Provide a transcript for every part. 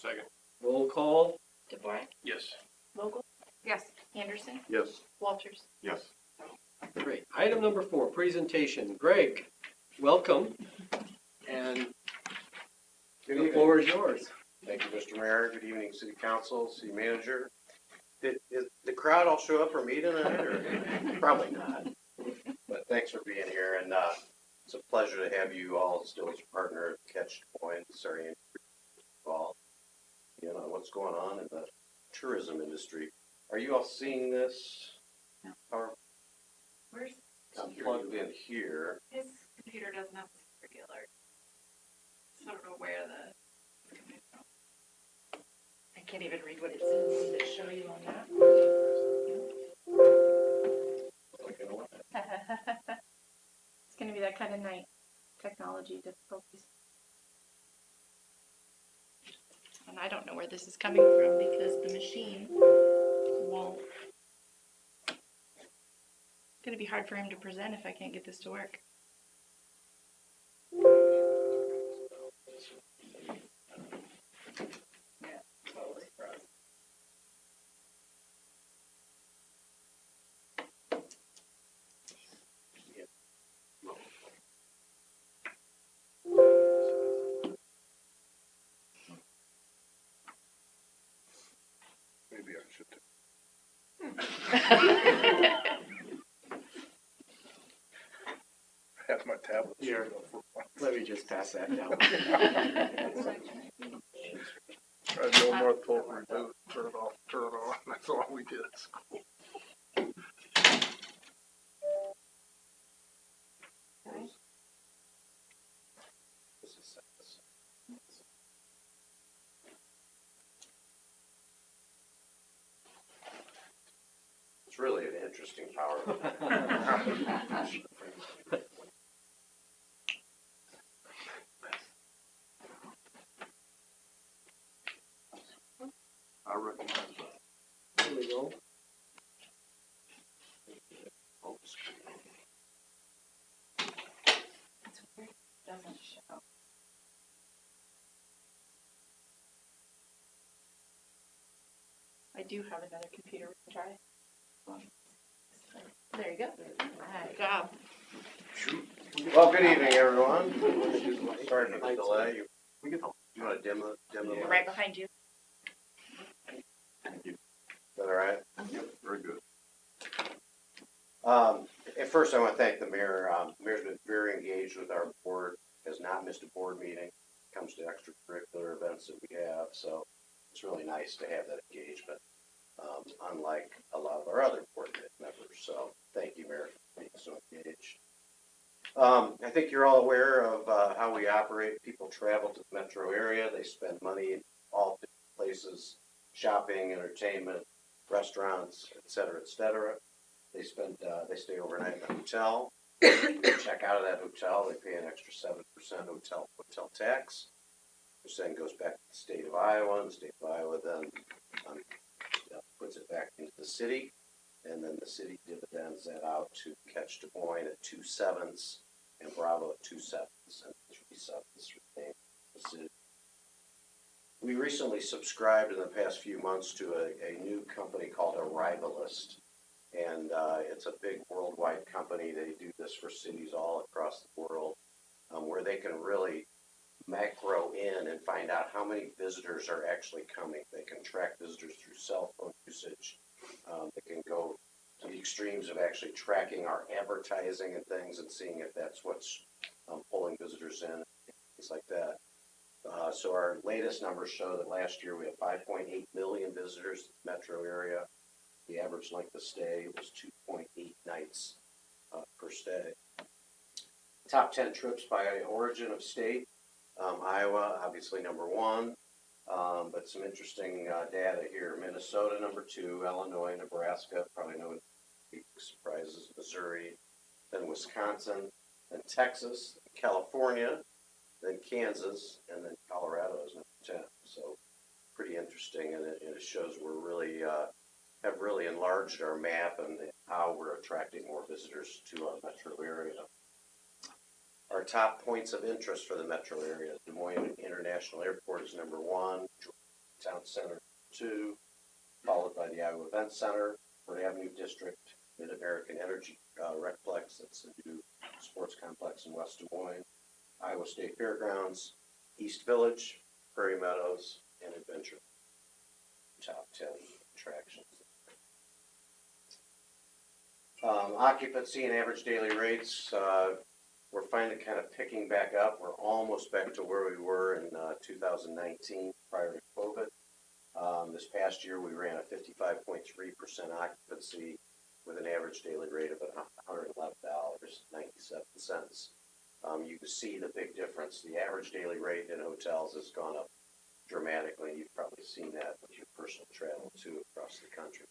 Second. Roll call. DeVore, Yes. Vogel, Yes. Anderson, Yes. Walters. Yes. Great. Item number 4, presentation. Greg, welcome. And Good the evening. floor is yours. Thank you, Mr. Mayor. Good evening, City Council, City Manager. Did the crowd all show up for me tonight, or probably not? But thanks for being here, and it's a pleasure to have you all still as a partner at Catch Point. Sorry, involved. You know what's going on in the tourism industry. Are you all seeing this? No. Where's I'm plugged in here. his computer? Doesn't have the security alert. So I don't know where the. I can't even read what it says. Does it show you on that? It's gonna be that kind of night. Technology difficulties. And I don't know where this is coming from because the machine won't. It's gonna be hard for him to present if I can't get this to work. Yeah, totally froze. Maybe I should. Have my tablet. Here. Let me just pass that down. I know North Polk Renew, turn it off, turn it on. That's all we did at school. It's really an interesting power. I recognize that. There we go. It's weird. It doesn't show. I do have another computer we can try. There you go. Good job. Well, good evening, everyone. Sorry for the delay. You want to demo? We're right behind you. Is that all right? Yep, very good. At first, I want to thank the mayor. The mayor's been very engaged with our board, has not missed a board meeting, comes to extracurricular events that we have, so it's really nice to have that engagement, unlike a lot of our other board members. So thank you, Mayor, for being so engaged. I think you're all aware of how we operate. People travel to the metro area. They spend money in all different places, shopping, entertainment, restaurants, et cetera, et cetera. They stay overnight in a hotel. Check out of that hotel, they pay an extra 7% hotel tax, which then goes back to the state of Iowa, and the state of Iowa then puts it back into the city, and then the city dividends that out to Catch Des Moines at 2/7 and Bravo at 2/7, and 3/7 remain the city. We recently subscribed in the past few months to a new company called Arrivalist. And it's a big worldwide company. They do this for cities all across the world, where they can really macro in and find out how many visitors are actually coming. They can track visitors through cell phone usage. They can go to the extremes of actually tracking our advertising and things and seeing if that's what's pulling visitors in, things like that. So our latest numbers show that last year we had 5.8 million visitors to the metro area. The average length of stay was 2.8 nights per stay. Top 10 trips by origin of state. Iowa, obviously number 1, but some interesting data here. Minnesota, number 2, Illinois, Nebraska, probably no big surprises, Missouri, then Wisconsin, then Texas, California, then Kansas, and then Colorado is number 10. So pretty interesting, and it shows we're really have really enlarged our map and how we're attracting more visitors to our metro area. Our top points of interest for the metro area: Des Moines International Airport is number 1, Town Center 2, followed by the Iowa Event Center, Ford Avenue District, Mid-American Energy Recplex, that's a new sports complex in West Des Moines, Iowa State Fairgrounds, East Village, Prairie Meadows, and Adventure. Top 10 attractions. Occupancy and average daily rates, we're finally kind of picking back up. We're almost back to where we were in 2019 prior to COVID. This past year, we ran a 55.3% occupancy with an average daily rate of $111.97. You can see the big difference. The average daily rate in hotels has gone up dramatically. You've probably seen that with your personal travel too across the country.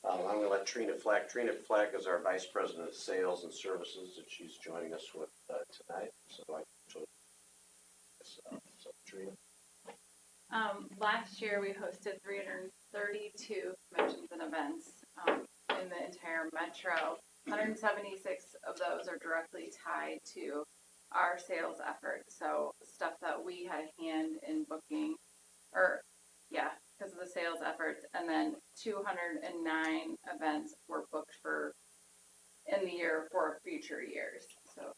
I'm going to let Trina Flack. Trina Flack is our Vice President of Sales and Services, and she's joining us with tonight. So Trina. Last year we hosted 332 conventions and events in the entire metro. 176 of those are directly tied to our sales efforts. So stuff that we had a hand in booking, because of the sales efforts. And then 209 events were booked for in the year for future years. So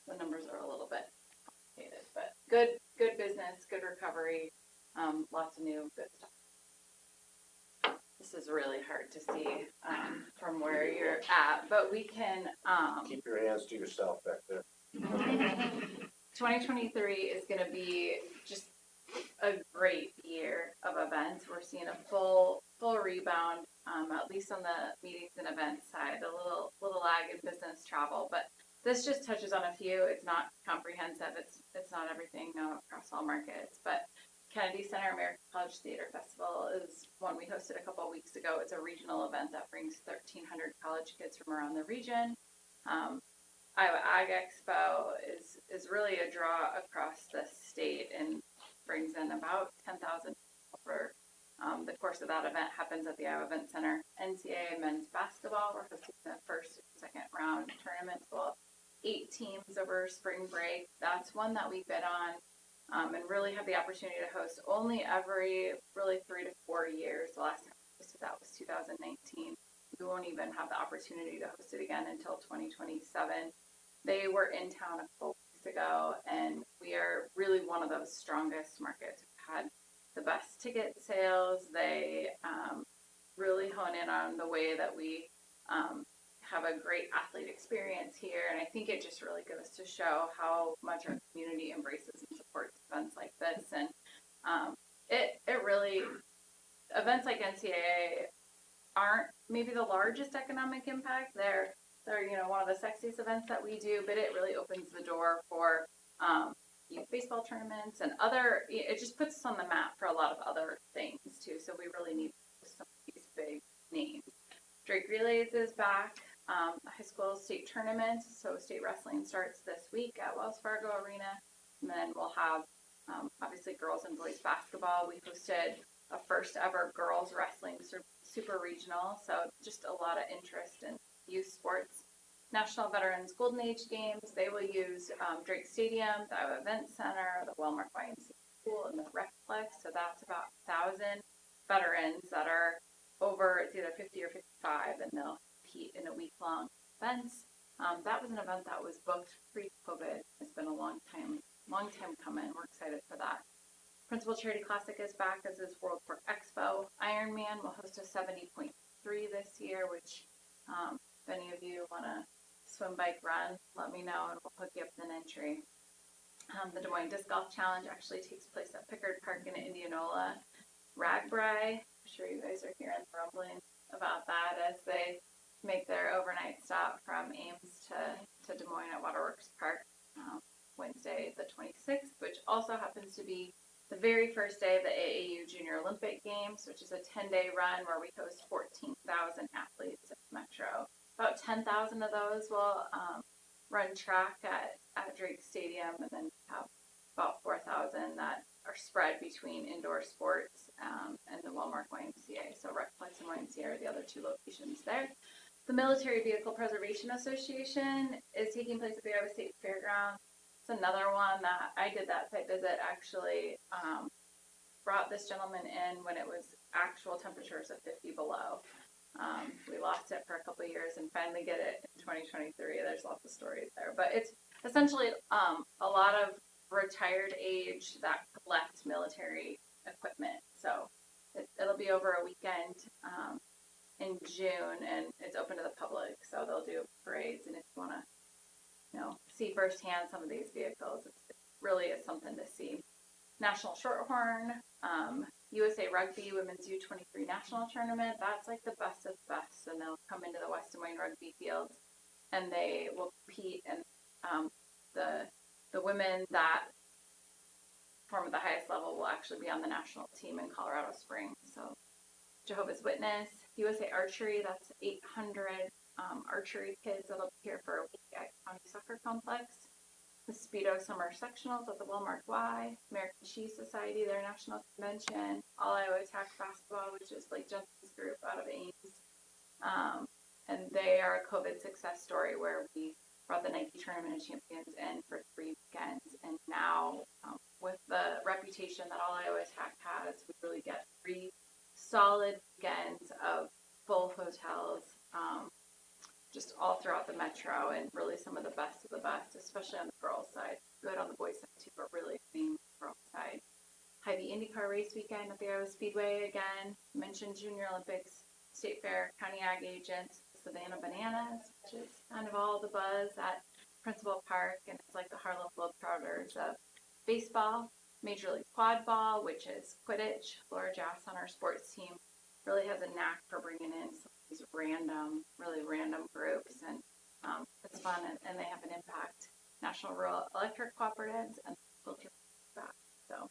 the numbers are a little bit complicated, but good business, good recovery, lots of new good stuff. This is really hard to see from where you're at, but we can. Keep your hands to yourself back there. 2023 is going to be just a great year of events. We're seeing a full rebound, at least on the meetings and events side. A little lag in business travel, but this just touches on a few. It's not comprehensive. It's not everything across all markets, but Kennedy Center American College Theater Festival is one we hosted a couple of weeks ago. It's a regional event that brings 1,300 college kids from around the region. Iowa Ag Expo is really a draw across the state and brings in about 10,000 people for the course of that event. Happens at the Iowa Event Center. NCAA men's basketball, we're hosting the first and second round tournament. Well, 8 teams over spring break. That's one that we bid on and really have the opportunity to host only every really 3 to 4 years. The last time we hosted that was 2019. We won't even have the opportunity to host it again until 2027. They were in town a couple weeks ago, and we are really one of those strongest markets. We've had the best ticket sales. They really hone in on the way that we have a great athlete experience here, and I think it just really goes to show how much our community embraces and supports events like this. And it really, events like NCAA aren't maybe the largest economic impact. They're one of the sexiest events that we do, but it really opens the door for youth baseball tournaments and it just puts us on the map for a lot of other things too. So we really need some of these big names. Drake Relays is back, high school state tournament. So state wrestling starts this week at Wells Fargo Arena. And then we'll have obviously girls and boys basketball. We hosted a first ever girls wrestling super regional. So just a lot of interest in youth sports. National Veterans Golden Age Games, they will use Drake Stadium, the Iowa Event Center, the Wellmark YMCA Pool, and the Recplex. So that's about 1,000 veterans that are over, it's either 50 or 55, and they'll compete in a week-long events. That was an event that was booked pre-COVID. It's been a long time coming. We're excited for that. Principal Charity Classic is back, as is World Pork Expo. Ironman will host a 70.3 this year, which if any of you want to swim, bike, run, let me know and we'll hook you up with an entry. The Des Moines Disc Golf Challenge actually takes place at Pickard Park in Indianola. Ragbri, I'm sure you guys are hearing the rumbling about that as they make their overnight stop from Ames to Des Moines at Waterworks Park Wednesday the 26th, which also happens to be the very first day of the AAU Junior Olympic Games, which is a 10-day run where we host 14,000 athletes at Metro. About 10,000 of those will run track at Drake Stadium, and then have about 4,000 that are spread between indoor sports and the Wellmark YMCA. So Recplex and YMCA are the other 2 locations there. The Military Vehicle Preservation Association is taking place at the Iowa State Fairgrounds. It's another one that I did that site visit actually brought this gentleman in when it was actual temperatures of 50 below. We lost it for a couple of years and finally get it in 2023. There's lots of stories there, but it's essentially a lot of retired age that collect military equipment. So it'll be over a weekend in June, and it's open to the public. So they'll do parades, and if you want to, see firsthand some of these vehicles, it really is something to see. National Shorthorn, USA Rugby Women's U23 National Tournament. That's like the best of the best, and they'll come into the West Des Moines rugby fields, and they will compete. And the women that perform at the highest level will actually be on the national team in Colorado Springs. So Jehovah's Witness, USA Archery. That's 800 archery kids that'll be here for a week at County Soccer Complex. The Speedo Summer Sectionals at the Walmart Y, American Cheese Society, their national convention, All Iowa Attack Basketball, which is Blake Jensen's group out of Ames. And they are a COVID success story where we brought the Nike Tournament of Champions in for 3 weekends. And now, with the reputation that All Iowa Attack has, we really get 3 solid weekends of full hotels, just all throughout the metro, and really some of the best, especially on the girls' side. Good on the boys' side too, but really main girls' side. Hy-Vee IndyCar race weekend at the Iowa Speedway again. Mentioned Junior Olympics, State Fair, County Ag Agents, Savannah Bananas, which is kind of all the buzz at Principal Park, and it's like the Harlem Globetrotters of baseball. Major League Quad Ball, which is Quidditch. Laura Jass on our sports team really has a knack for bringing in some of these really random groups, and it's fun, and they have an impact. National Rural Electric Cooperatives and Filter back. So,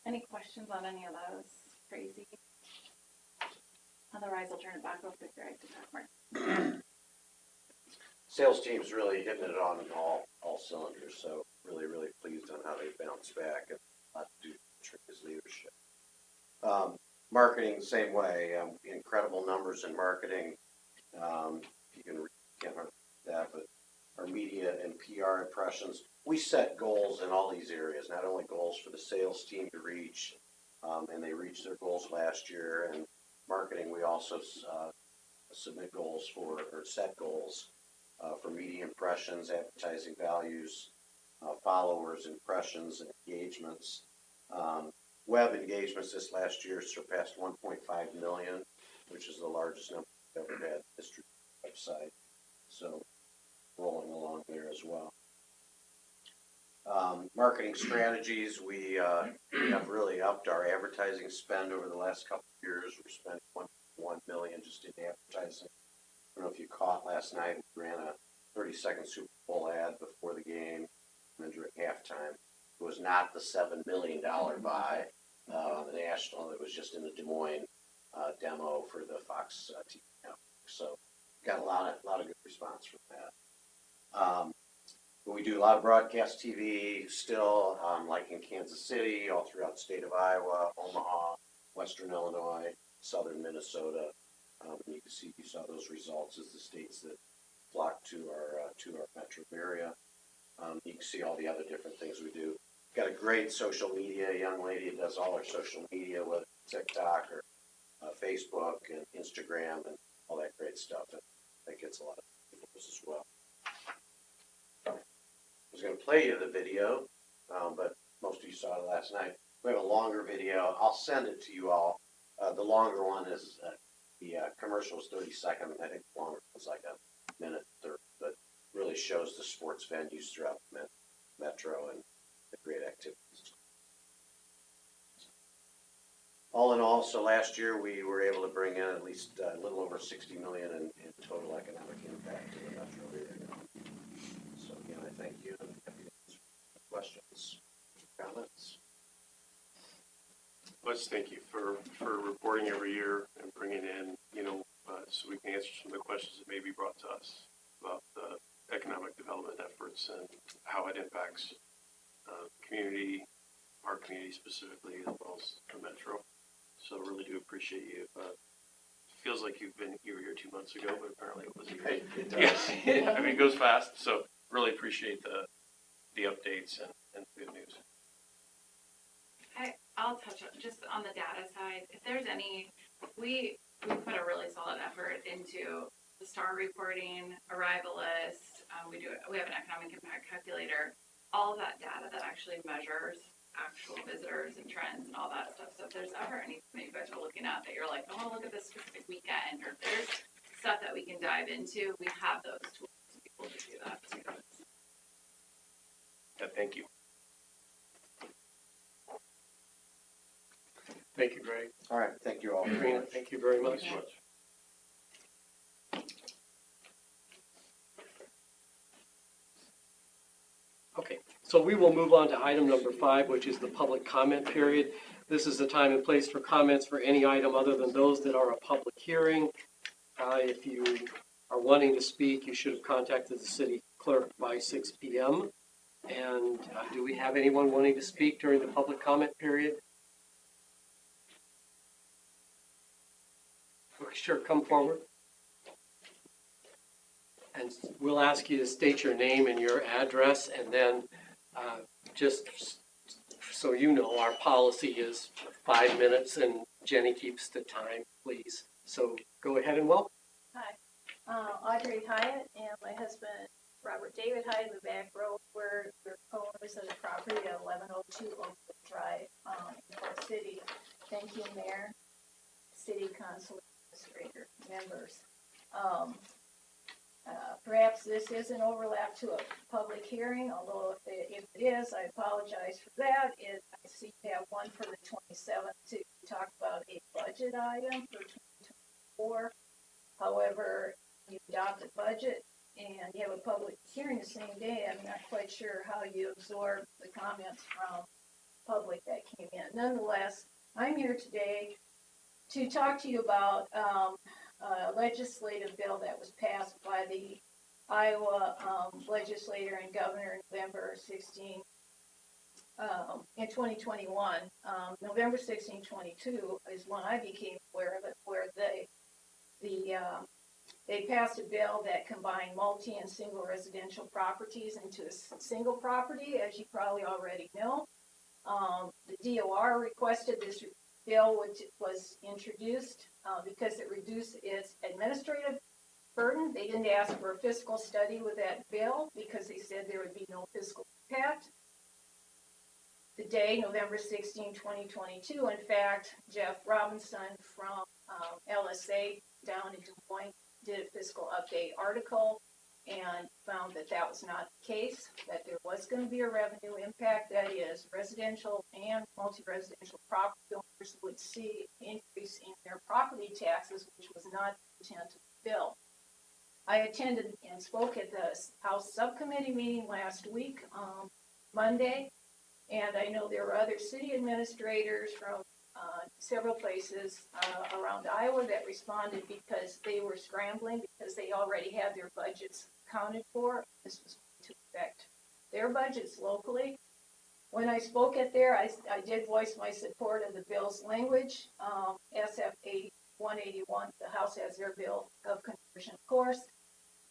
any questions on any of those? Crazy. Otherwise, I'll turn it back over to Greg to talk more. Sales team's really hitting it on all cylinders, so really, really pleased on how they bounced back, and a lot to do with his leadership. Marketing, same way, incredible numbers in marketing. You can't remember that, but our media and PR impressions, we set goals in all these areas, not only goals for the sales team to reach, and they reached their goals last year, and marketing, we also submit goals or set goals for media impressions, advertising values, followers, impressions, and engagements. Web engagements this last year surpassed 1.5 million, which is the largest number we've ever had in the history of the website. So rolling along there as well. Marketing strategies, we have really upped our advertising spend over the last couple of years. We're spending $1.1 million just in advertising. I don't know if you caught last night, we ran a 30-second Super Bowl ad before the game, and then during halftime. It was not the $7 million buy, the national. It was just in the Des Moines demo for the Fox TV network. So got a lot of good response from that. But we do a lot of broadcast TV still, like in Kansas City, all throughout the state of Iowa, Omaha, Western Illinois, Southern Minnesota. You saw those results as the states that flock to our metro area. You can see all the other different things we do. Got a great social media, young lady that does all our social media, whether it's TikTok or Facebook and Instagram and all that great stuff. And that gets a lot of people as well. I was going to play you the video, but most of you saw it last night. We have a longer video. I'll send it to you all. The longer one is the commercial is 30 seconds. I think the longer one's like a minute 30, but really shows the sports venues throughout the metro and the great activities. All in all, so last year we were able to bring in at least a little over $60 million in total economic impact to the metro area. So again, I thank you and happy to answer questions, comments. Let's thank you for reporting every year and bringing in, so we can answer some of the questions that may be brought to us about the economic development efforts and how it impacts community, our community specifically, as well as the metro. So really do appreciate you. Feels like you were here 2 months ago, but apparently it was a year. It does. Yeah, I mean, it goes fast. So really appreciate the updates and the good news. I'll touch on, just on the data side, if there's any, we put a really solid effort into the STAR reporting, arrival list, we have an economic impact calculator, all of that data that actually measures actual visitors and trends and all that stuff. So if there's ever anything that you guys are looking at that you're like, I want to look at this specific weekend, or if there's stuff that we can dive into, we have those tools to be able to do that too. Yeah, thank you. Thank you, Greg. All right, thank you all. Karina, thank you very much. Thank you so much. Okay, so we will move on to item number 5, which is the public comment period. This is the time and place for comments for any item other than those that are a public hearing. If you are wanting to speak, you should have contacted the city clerk by 6 p.m. And do we have anyone wanting to speak during the public comment period? Okay, sure, come forward. And we'll ask you to state your name and your address, and then just so you know, our policy is 5 minutes, and Jenny keeps the time, please. So go ahead and welcome. Hi, Audrey Hyatt and my husband Robert David Hyatt in the back row. We're co-owners of the property at 1102 Oakwood Drive in Polk City. Thank you, Mayor, City Council, Administrator, members. Perhaps this is an overlap to a public hearing, although if it is, I apologize for that. I see you have one for the 27th to talk about a budget item for 2024. However, you adopt a budget and you have a public hearing the same day. I'm not quite sure how you absorb the comments from public that came in. Nonetheless, I'm here today to talk to you about a legislative bill that was passed by the Iowa legislator and governor in November 16 in 2021. November 16, 22 is when I became aware of it, where they passed a bill that combined multi and single residential properties into a single property, as you probably already know. The DOR requested this bill, which was introduced because it reduced its administrative burden. They didn't ask for a fiscal study with that bill because they said there would be no fiscal impact. The day, November 16, 2022, in fact, Jeff Robinson from LSA down in Des Moines did a fiscal update article and found that that was not the case, that there was going to be a revenue impact. That is, residential and multi-residential property owners would see an increase in their property taxes, which was not the intent of the bill. I attended and spoke at the House subcommittee meeting last week, Monday, and I know there were other city administrators from several places around Iowa that responded because they were scrambling because they already had their budgets accounted for. This was to affect their budgets locally. When I spoke at there, I did voice my support of the bill's language. SF 181, the House has their bill of conversion, of course,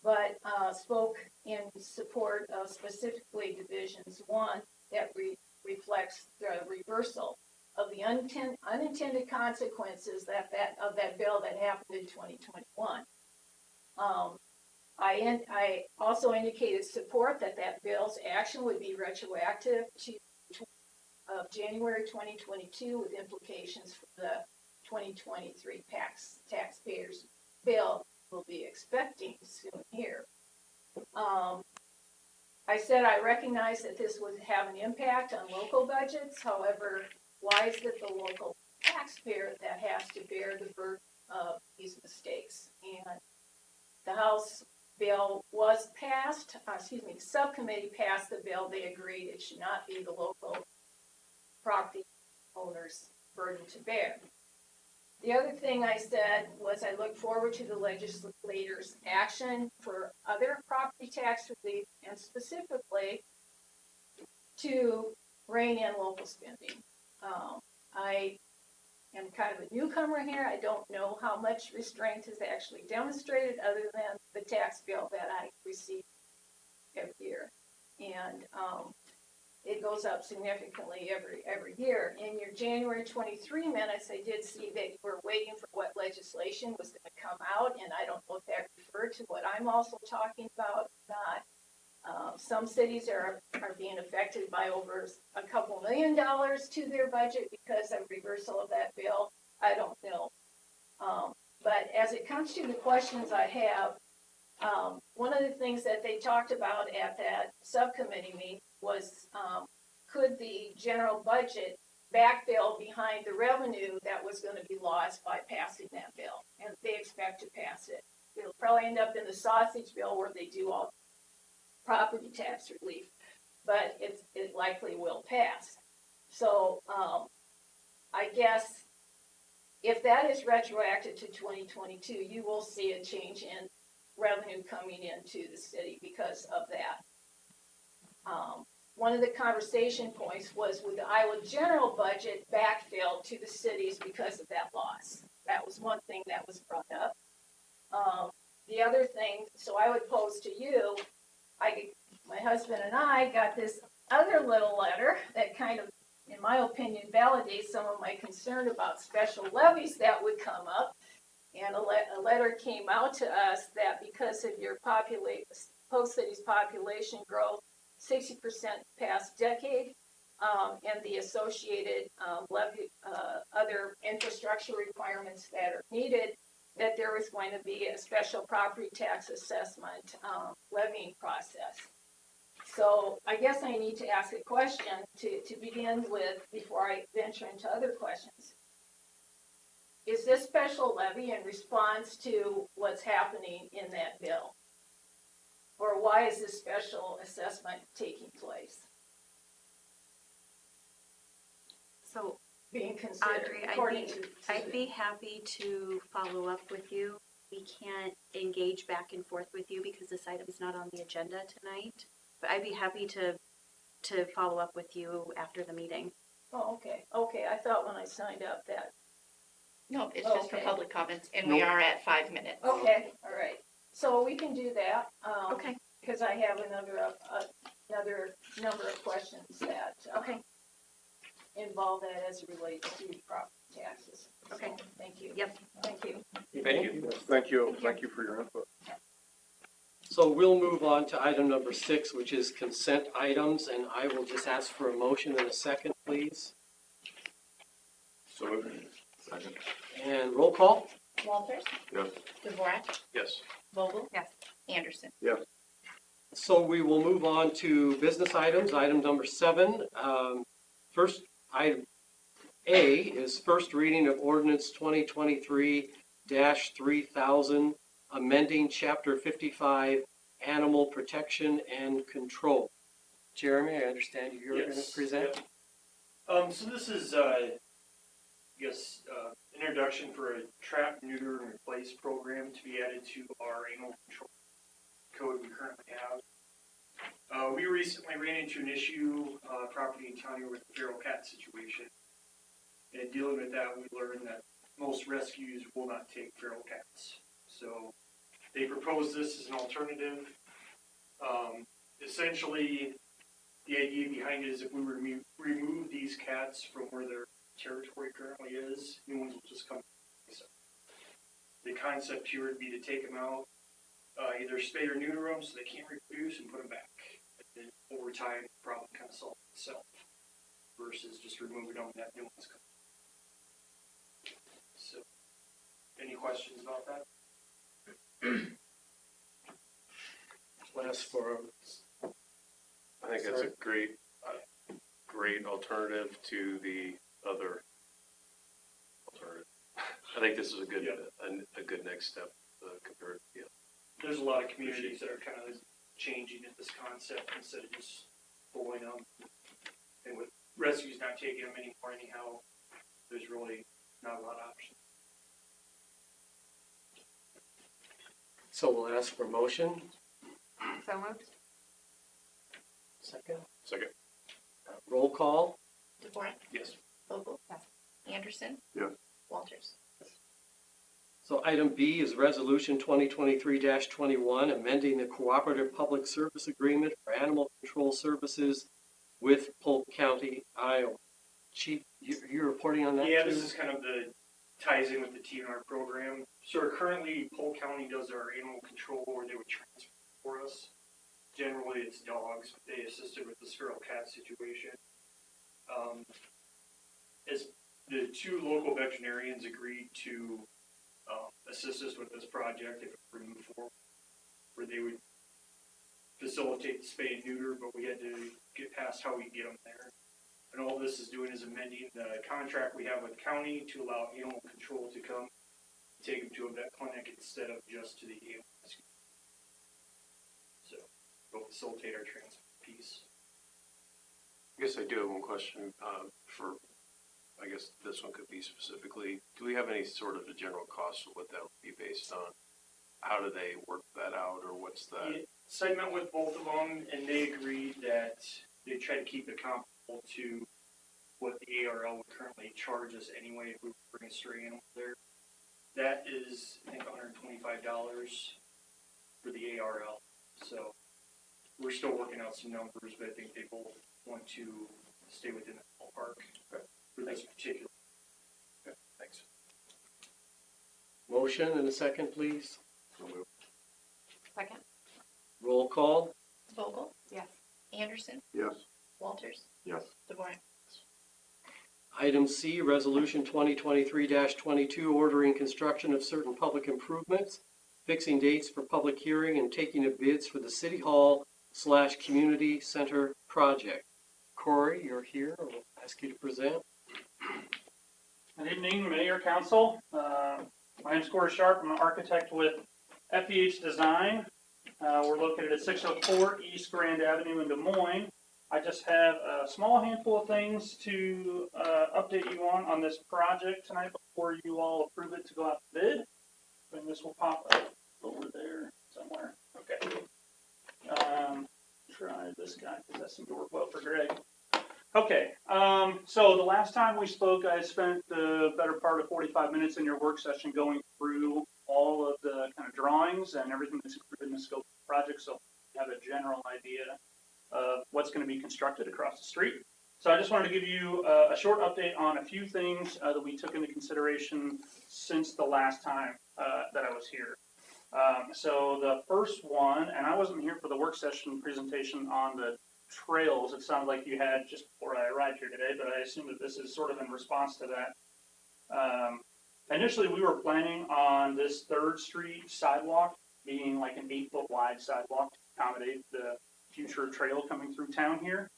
but spoke in support of specifically Divisions 1 that reflects the reversal of the unintended consequences of that bill that happened in 2021. I also indicated support that bill's action would be retroactive to January 2022 with implications for the 2023 taxpayers bill we'll be expecting soon here. I said I recognize that this would have an impact on local budgets. However, why is it the local taxpayer that has to bear the burden of these mistakes? And the House bill was passed, the subcommittee passed the bill. They agreed it should not be the local property owners' burden to bear. The other thing I said was I look forward to the legislators' action for other property tax relief and specifically to rein in local spending. I am kind of a newcomer here. I don't know how much restraint is actually demonstrated other than the tax bill that I receive every year. And it goes up significantly every year. In your January 23 minutes, I did see that you were waiting for what legislation was going to come out, and I don't know if that referred to what I'm also talking about or not. Some cities are being affected by over a couple $1 million to their budget because of reversal of that bill. I don't know. But as it comes to the questions I have, one of the things that they talked about at that subcommittee meeting was, could the general budget backfill behind the revenue that was going to be lost by passing that bill? And they expect to pass it. It'll probably end up in the sausage bill where they do all property tax relief, but it likely will pass. So I guess if that is retroactive to 2022, you will see a change in revenue coming into the city because of that. One of the conversation points was, would the Iowa general budget backfill to the cities because of that loss? That was one thing that was brought up. The other thing, so I would pose to you, my husband and I got this other little letter that kind of, in my opinion, validates some of my concern about special levies that would come up. And a letter came out to us that because of your Polk City's population growth, 60% past decade, and the associated levy, other infrastructure requirements that are needed, that there was going to be a special property tax assessment levying process. So I guess I need to ask a question to begin with before I venture into other questions. Is this special levy in response to what's happening in that bill? Or why is this special assessment taking place? So, Being considered Audrey, according to. I'd be happy to follow up with you. We can't engage back and forth with you because this item is not on the agenda tonight. But I'd be happy to follow up with you after the meeting. Oh, okay. Okay, I thought when I signed up that. No, it's just for Okay. public comments, and we are at 5 minutes. Okay, all right. So we can do that. Okay. Because I have another number of questions that. Okay. Involve that as it relates to property taxes. Okay. So, thank you. Yep. Thank you. Thank you. Yes, thank you. Thank you for your input. So we'll move on to item number 6, which is consent items, and I will just ask for a motion in a second, please. So moved. Second. And roll call. Walters? Yes. Dvorak? Yes. Vogel? Yes. Anderson? So we will move on to business items. Item number 7. First, item A is first reading of ordinance 2023-3000, amending Chapter 55, Animal Protection and Control. Jeremy, I understand you're going to Yes, present? yep. So this is, introduction for a trap, neuter, and replace program to be added to our animal control code we currently have. We recently ran into an issue, property in county with the feral cat situation. And dealing with that, we learned that most rescues will not take feral cats. So they proposed this as an alternative. Essentially, the idea behind it is if we remove these cats from where their territory currently is, new ones will just come. So the concept here would be to take them out, either spay or neuter them so they can't reproduce and put them back. And then over time, the problem kind of solves itself versus just removing them and that new ones come. So, any questions about that? Last for, I think that's a great alternative to the other alternative. I think this is a good next step compared to the other. There's a lot of communities that are kind of changing at this concept instead of just pulling them. And with rescues not taking them anymore anyhow, there's really not a lot of options. so we'll ask for motion. So moved. Second. Second. Roll call. Dvorak? Yes. Vogel? Yes. Anderson? Yes. Walters? So item B is resolution 2023-21, amending the cooperative public service agreement for animal control services with Polk County, Iowa. Chief, you're reporting on that too? Yeah, this is kind of ties in with the TNR program. So currently, Polk County does our animal control where they would transfer for us. Generally, it's dogs, but they assisted with the feral cat situation. As the two local veterinarians agreed to assist us with this project if we move forward, where they would facilitate the spay and neuter, but we had to get past how we get them there. And all this is doing is amending the contract we have with county to allow animal control to come take them to a vet clinic instead of just to the animal rescue. So it'll facilitate our transport piece. I guess I do have one question for, I guess this one could be specifically, do we have any sort of a general cost of what that would be based on? How do they work that out, or what's that? So I met with both of them, and they agreed that they try to keep it comparable to what the ARL would currently charge us anyway if we were bringing stray animals there. That is, I think, $125 for the ARL. So we're still working out some numbers, but I think they both want to stay within the ballpark for this particular. Okay, thanks. Motion and a second, please. Second. Roll call. Vogel, Yes. Anderson, Yes. Walters, Yes. DeVore. Item C, Resolution 2023-22, ordering construction of certain public improvements, fixing dates for public hearing, and taking of bids for the City Hall/Community Center project. Corey, you're here. I'll ask you to present. Good evening, Mayor, Council. My name's Corey Sharp. I'm an architect with FEH Design. We're located at 604 East Grand Avenue in Des Moines. I just have a small handful of things to update you on this project tonight before you all approve it to go out to bid. And this will pop up over there somewhere. Okay. Try this guy because that seemed to work well for Greg. Okay, so the last time we spoke, I spent the better part of 45 minutes in your work session going through all of the kind of drawings and everything that's included in the scope of the project, so you have a general idea of what's going to be constructed across the street. So I just wanted to give you a short update on a few things that we took into consideration since the last time that I was here. So the first one, and I wasn't here for the work session presentation on the trails, it sounded like you had just before I arrived here today, but I assume that this is sort of in response to that. Initially, we were planning on this 3rd Street sidewalk being like an 8-foot wide sidewalk to accommodate the future trail coming through town here.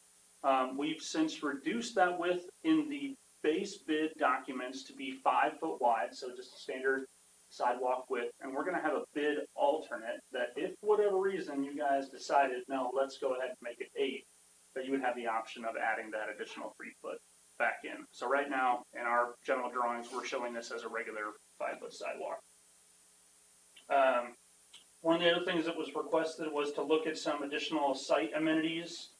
We've since reduced that width in the base bid documents to be 5-foot wide, so just a standard sidewalk width, and we're going to have a bid alternate that if for whatever reason you guys decided, no, let's go ahead and make it 8, that you would have the option of adding that additional 3-foot back in. So right now, in our general drawings, we're showing this as a regular 5-foot sidewalk. One of the other things that was requested was to look at some additional site amenities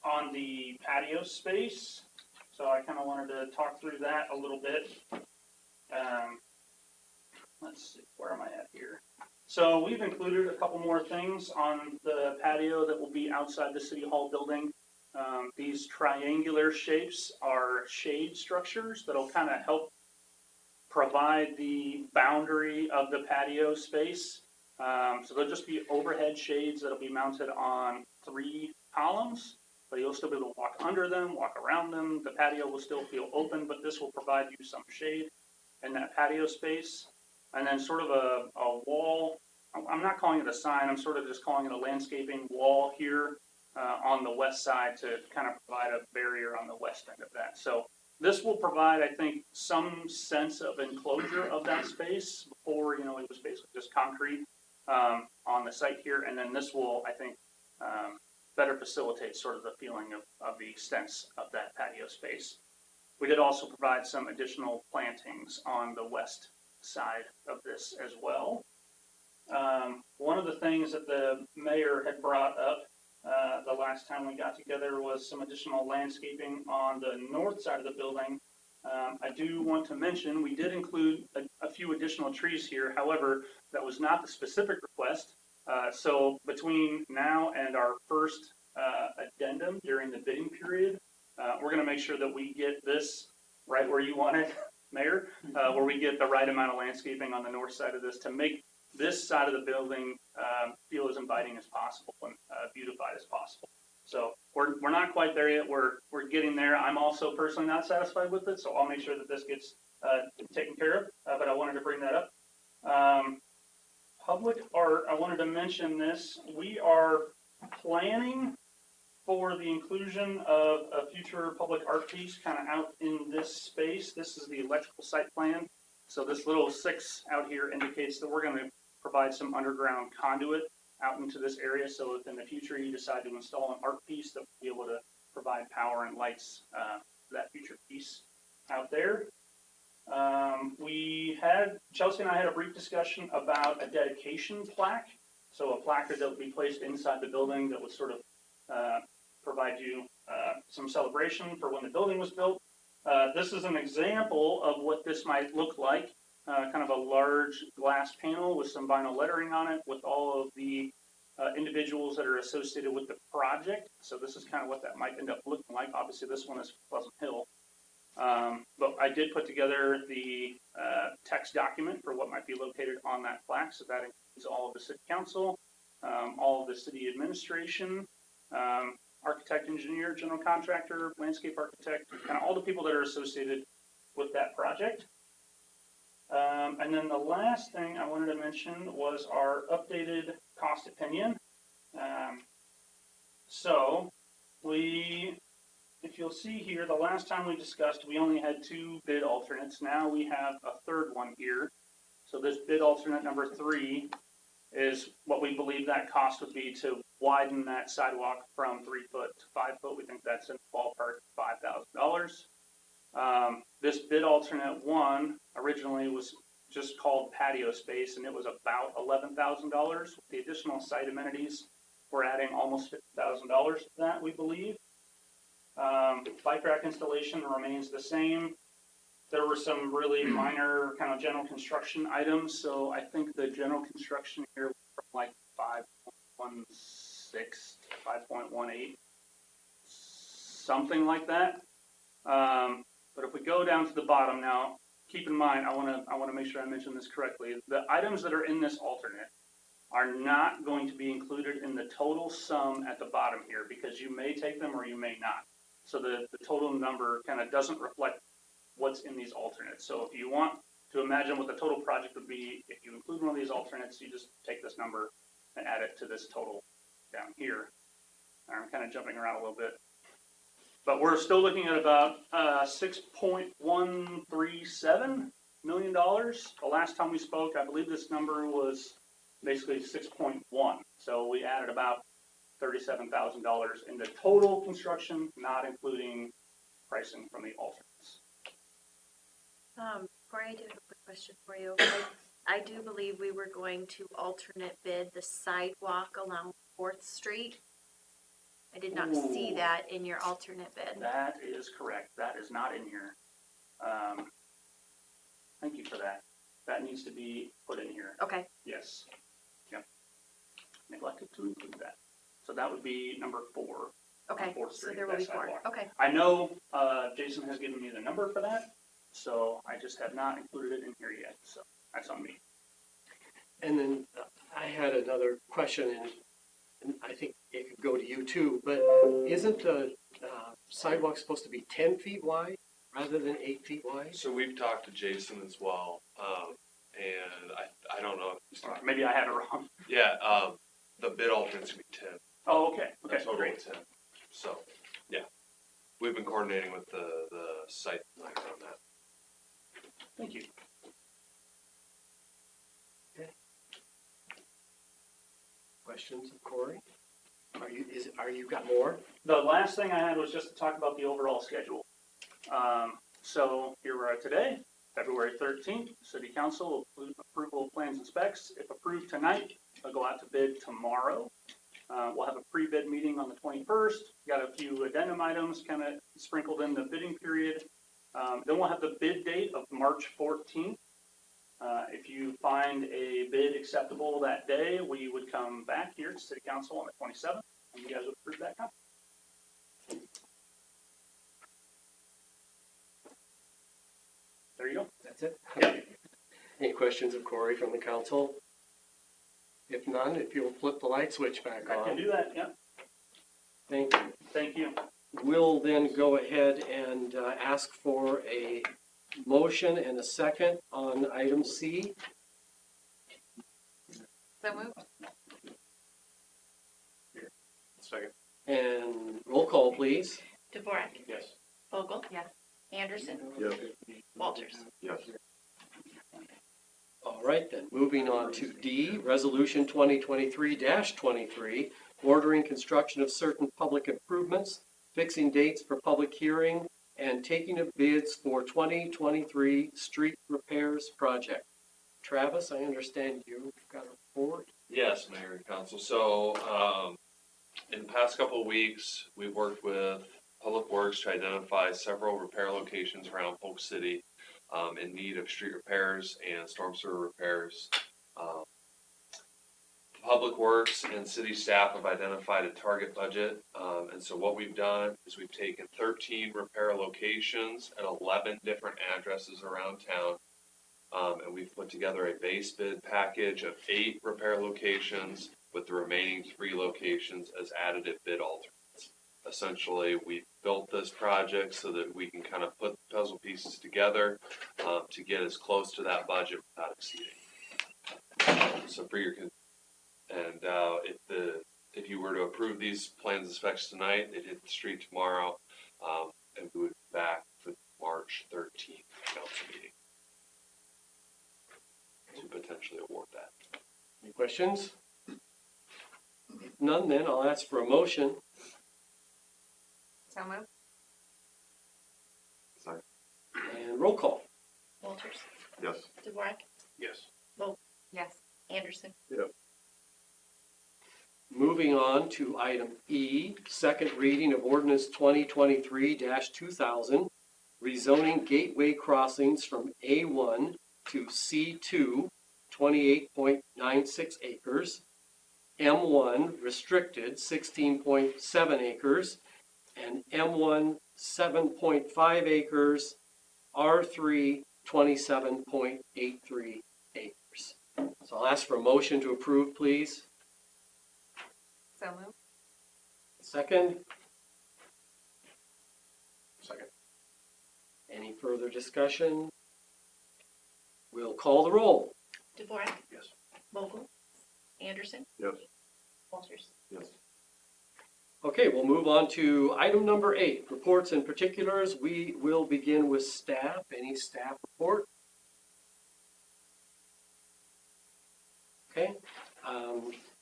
on the patio space. So I kind of wanted to talk through that a little bit. Let's see, where am I at here? So we've included a couple more things on the patio that will be outside the City Hall building. These triangular shapes are shade structures that'll kind of help provide the boundary of the patio space. So they'll just be overhead shades that'll be mounted on 3 columns, but you'll still be able to walk under them, walk around them. The patio will still feel open, but this will provide you some shade in that patio space. And then sort of a wall, I'm not calling it a sign, I'm sort of just calling it a landscaping wall here on the west side to kind of provide a barrier on the west end of that. So this will provide, I think, some sense of enclosure of that space before, it was basically just concrete on the site here. And then this will, I think, better facilitate sort of the feeling of the extents of that patio space. We did also provide some additional plantings on the west side of this as well. One of the things that the mayor had brought up the last time we got together was some additional landscaping on the north side of the building. I do want to mention we did include a few additional trees here. However, that was not the specific request. So between now and our first addendum during the bidding period. We're gonna make sure that we get this right where you want it, Mayor, where we get the right amount of landscaping on the north side of this to make this side of the building feel as inviting as possible and beautified as possible. So we're not quite there yet. We're getting there. I'm also personally not satisfied with it, so I'll make sure that this gets taken care of. But I wanted to bring that up. Public art. I wanted to mention this. We are planning for the inclusion of a future public art piece kind of out in this space. This is the electrical site plan. So this little 6 out here indicates that we're going to provide some underground conduit out into this area. So if in the future you decide to install an art piece, that will be able to provide power and lights for that future piece out there. Chelsea and I had a brief discussion about a dedication plaque. So a placard that would be placed inside the building that would sort of provide you some celebration for when the building was built. This is an example of what this might look like. Kind of a large glass panel with some vinyl lettering on it with all of the individuals that are associated with the project. So this is kind of what that might end up looking like. Obviously this one is Pleasant Hill. But I did put together the text document for what might be located on that plaque. So that includes all of the city council, all of the city administration, architect, engineer, general contractor, landscape architect, kind of all the people that are associated with that project. And then the last thing I wanted to mention was our updated cost opinion. If you'll see here, the last time we discussed, we only had 2 bid alternates. Now we have a third one here. So this bid alternate number 3 is what we believe that cost would be to widen that sidewalk from 3 foot to 5 foot. We think that's in the ballpark of $5,000. This bid alternate 1 originally was just called patio space, and it was about $11,000. With the additional site amenities, we're adding almost $50,000 to that, we believe. Bike rack installation remains the same. There were some really minor kind of general construction items, so I think the general construction here was from like 5.16 to 5.18, something like that. But if we go down to the bottom now, keep in mind, I want to make sure I mention this correctly. The items that are in this alternate are not going to be included in the total sum at the bottom here, because you may take them or you may not. So the total number kind of doesn't reflect what's in these alternates. So if you want to imagine what the total project would be, if you include one of these alternates, you just take this number and add it to this total down here. I'm kind of jumping around a little bit. But we're still looking at about $6.137 million. The last time we spoke, I believe this number was basically 6.1. So we added about $37,000 in the total construction, not including pricing from the alternates. Corey, I do have a quick question for you. I do believe we were going to alternate bid the sidewalk along 4th Street. I did not see that in your alternate bid. That is correct. That is not in here. Thank you for that. That needs to be put in here. Okay. Yes. Yep. Neglected to include that. So that would be number 4. Okay. 4th So Street, there will that be 4. sidewalk. Okay. I know Jason has given me the number for that, so I just have not included it in here yet. So that's on me. And then I had another question, and I think it could go to you too, but isn't the sidewalk supposed to be 10 feet wide rather than 8 feet wide? So we've talked to Jason as well, and I don't know. Maybe I have it wrong. Yeah, the bid alternate's gonna be 10. Oh, okay. A Okay, total of great. 10. So, yeah, we've been coordinating with the site designer on that. Thank you. Questions of Corey? Are you got more? The last thing I had was just to talk about the overall schedule. So here we are today, February 13th. City Council will approval of plans and specs. If approved tonight, they'll go out to bid tomorrow. We'll have a pre-bid meeting on the 21st. Got a few addendum items kind of sprinkled in the bidding period. Then we'll have the bid date of March 14th. If you find a bid acceptable that day, we would come back here to City Council on the 27th You guys would approve that comment? There you go. That's it? Yeah. Any questions of Corey from the council? If none, if you'll flip the light switch back I can on. do that, yeah. Thank you. Thank you. We'll then go ahead and ask for a motion and a second on item C. So moved. Second. And roll call, please. Dvorak, Yes. Vogel, Yes. Anderson, Yes. Walters. Yes. All right then, moving on to D, Resolution 2023-23, ordering construction of certain public improvements, fixing dates for public hearing, and taking of bids for 2023 street repairs project. Travis, I understand you've got a report. Yes, Mayor and Council. So, in the past couple of weeks, we've worked with Public Works to identify several repair locations around Polk City in need of street repairs and storm sewer repairs. Public Works and city staff have identified a target budget. And so what we've done is we've taken 13 repair locations at 11 different addresses around town. And we've put together a base bid package of 8 repair locations with the remaining 3 locations as additive bid alternates. Essentially, we built this project so that we can kind of put the puzzle pieces together to get as close to that budget without exceeding. So for your, if you were to approve these plans and specs tonight, it hit the street tomorrow, and we would be back for March 13th council meeting to potentially award that. Any questions? If none, then I'll ask for a motion. So moved. And roll call. Walters, Yes. Dvorak, Yes. Yes. Anderson, Moving on to item E, second reading of ordinance 2023-2000, rezoning gateway crossings from A1 to C2, 28.96 acres, M1 restricted, 16.7 acres, and M1 7.5 acres, R3 27.83 acres. So I'll ask for a motion to approve, please. So moved. Second, Second. any further discussion? We'll call the roll. Dvorak, Yes. Vogel, Anderson, Yes. Walters. Yes. Okay, we'll move on to item number 8, reports and particulars. We will begin with staff. Any staff report? Okay,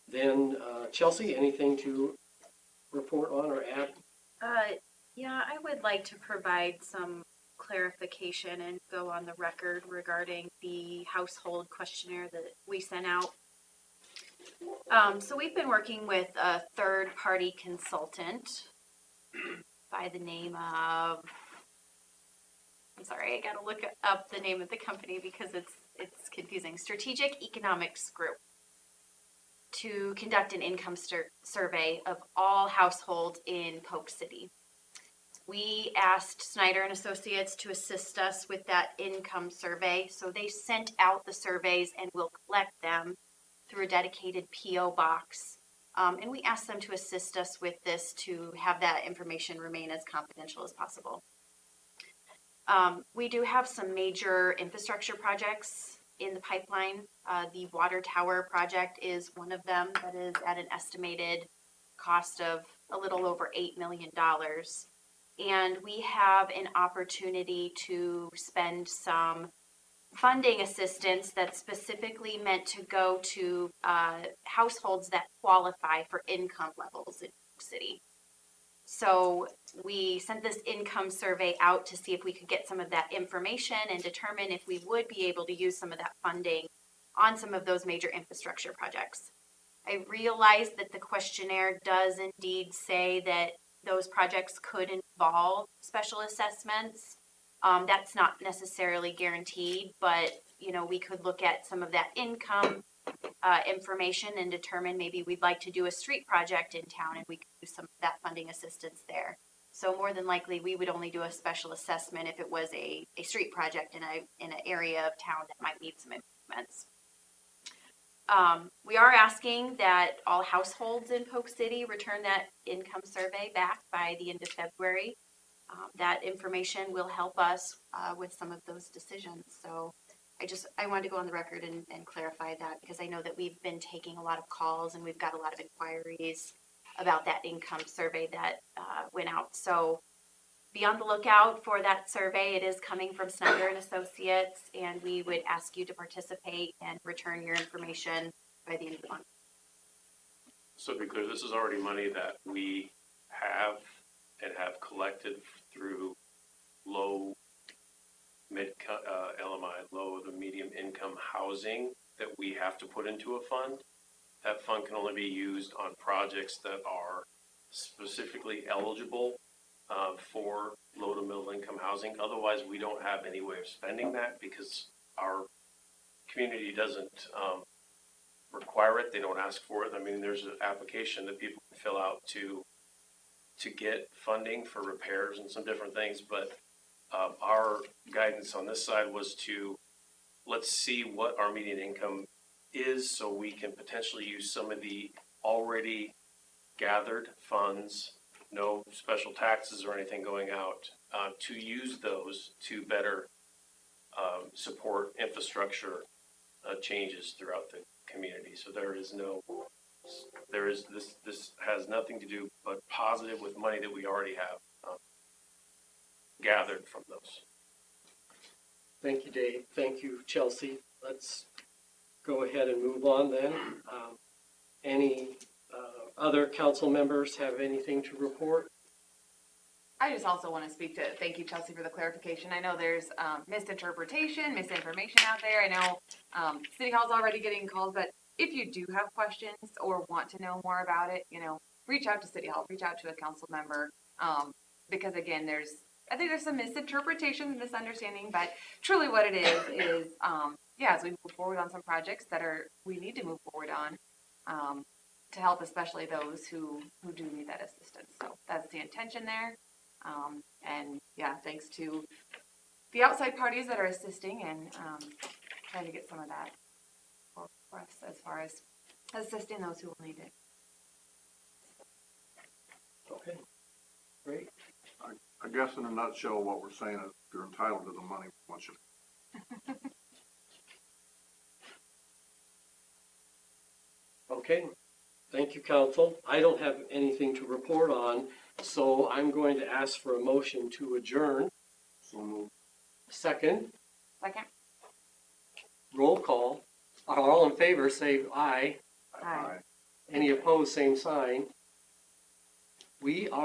then Chelsea, anything to report on or add? Yeah, I would like to provide some clarification and go on the record regarding the household questionnaire that we sent out. So we've been working with a third-party consultant by the name of, I'm sorry, I gotta look up the name of the company because it's confusing. Strategic Economics Group, to conduct an income survey of all households in Polk City. We asked Snyder and Associates to assist us with that income survey, so they sent out the surveys and we'll collect them through a dedicated PO box. And we asked them to assist us with this to have that information remain as confidential as possible. We do have some major infrastructure projects in the pipeline. The water tower project is one of them that is at an estimated cost of a little over $8 million. And we have an opportunity to spend some funding assistance that's specifically meant to go to households that qualify for income levels in Polk City. So we sent this income survey out to see if we could get some of that information and determine if we would be able to use some of that funding on some of those major infrastructure projects. I realize that the questionnaire does indeed say that those projects could involve special assessments. That's not necessarily guaranteed, but we could look at some of that income information and determine maybe we'd like to do a street project in town and we could use some of that funding assistance there. So more than likely, we would only do a special assessment if it was a street project in an area of town that might need some improvements. We are asking that all households in Polk City return that income survey back by the end of February. That information will help us with some of those decisions. So I wanted to go on the record and clarify that, because I know that we've been taking a lot of calls and we've got a lot of inquiries about that income survey that went out. So be on the lookout for that survey. It is coming from Snyder and Associates, and we would ask you to participate and return your information by the end of the month. So to be clear, this is already money that we have and have collected through low, LMI, low to medium income housing that we have to put into a fund. That fund can only be used on projects that are specifically eligible for low to middle income housing. Otherwise, we don't have any way of spending that because our community doesn't require it. They don't ask for it. I mean, there's an application that people can fill out to get funding for repairs and some different things. But our guidance on this side was to let's see what our median income is so we can potentially use some of the already gathered funds, no special taxes or anything going out, to use those to better support infrastructure changes throughout the community. So this has nothing to do but positive with money that we already have gathered from those. Thank you, Dave. Thank you, Chelsea. Let's go ahead and move on then. Any other council members have anything to report? I just also want to speak to, thank you, Chelsea, for the clarification. I know there's misinformation out there. I know City Hall's already getting calls, but if you do have questions or want to know more about it, reach out to City Hall, reach out to a council member. Because again, I think there's some misinterpretation and misunderstanding, but truly what it is, as we move forward on some projects we need to move forward on, to help especially those who do need that assistance. So that's the intention there. And yeah, thanks to the outside parties that are assisting and trying to get some of that for us as far as assisting those who will need it. Okay, great. I guess in a nutshell, what we're saying is you're entitled to the money once you. Okay, thank you, council. I don't have anything to report on, so I'm going to ask for a motion to adjourn. So move. Second, Second? roll call. All in favor, say aye. Aye. Any opposed, same sign. We are